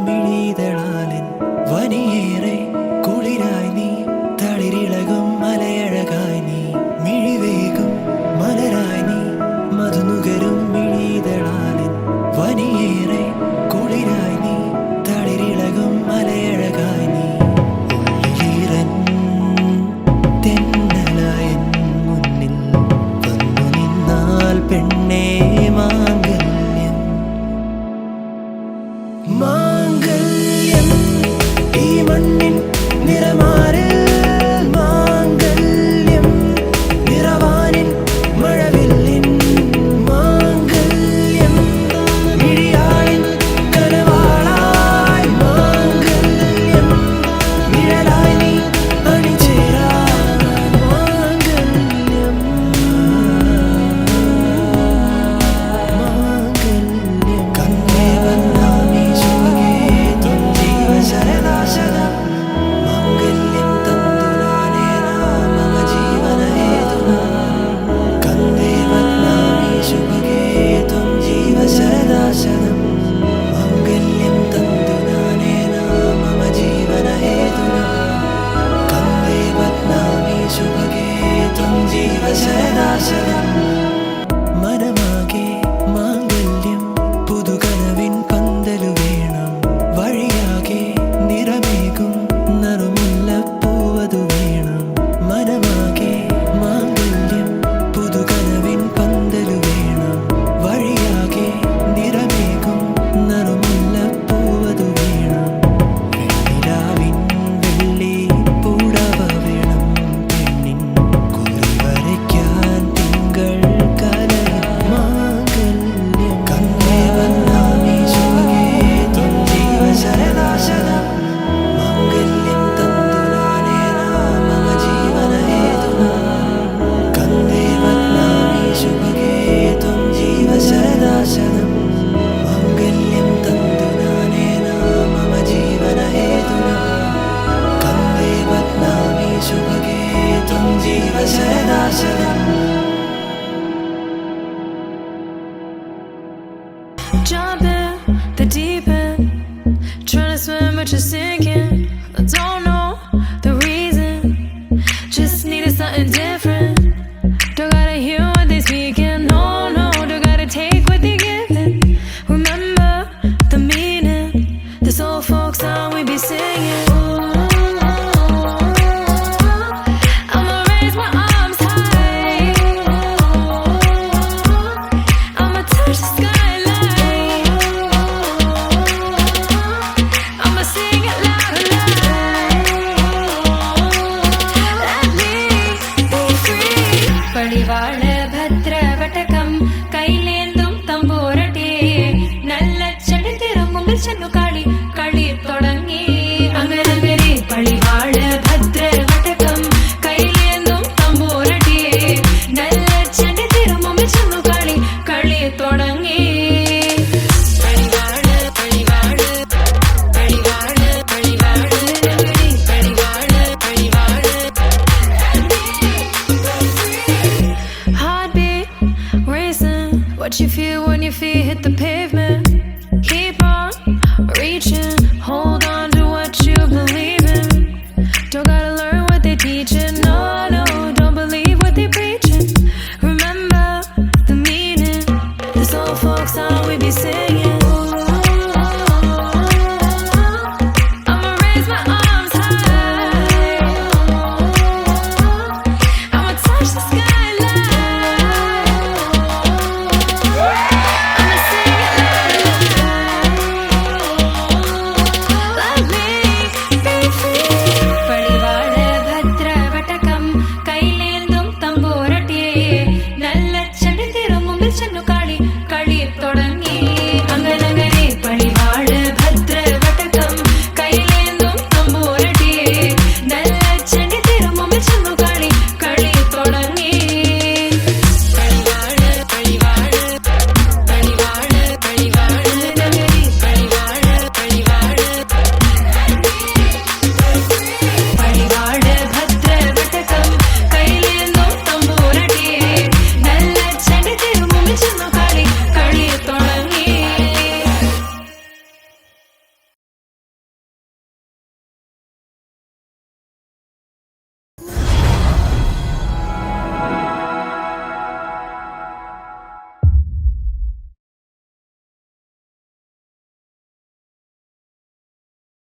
മിഴിതളാലൻ വനിയേറെ കുളിരായി നീ തളിരിളകും മലയഴകായി നീ മിഴിവേകും മലരായി നീ മധുനുകരും മിഴിതളാലൻ വനിയേറെ കുളിരായി നീ തളിരിളകും മലയഴകായി നീ ഉള്ളിലീറൻ തെന്നലായൻ മുന്നിൽ വന്നു നിന്നാൽ പെണ്ണേ മാംഗല്യം ഈ മണ്ണിൻ നിറമാറിൽ മാംഗല്യം നിറവാനിൻ മഴവില്ലിൻ മാംഗല്യം മിഴിയാളിൻ കനവാളായി മാംഗല്യം നിഴലായി നീ അണിചേരാൻ മാംഗല്യം കണ്ണേ വന്നാ മനമാകെ മാംഗല്യം പുതുകനവിൻ പന്തലു വേണം വഴിയാകെ നിറമേകും നറുമുല്ലപ്പൂവതു വേണം മനമാകെ മാംഗല്യം പുതുകനവിൻ പന്തലു വേണം വഴിയാകെ നിറമേകും നറുമുല്ലപ്പൂവതു വേണം വെണ്ണിലാവിൻ വെള്ളി പൂടവ വേണം പെണ്ണിൻ കുറി വരയ്ക്കാൻ തിങ്കൾ Jump in the deep end, trying to swim but you're sinking. I don't know the reason, just needed something different. Don't gotta hear what they speaking, no, no, don't gotta take what they giving. Remember the meaning, this old folk song we be singing. What you feel when your feet hit the pavement? Keep on reaching.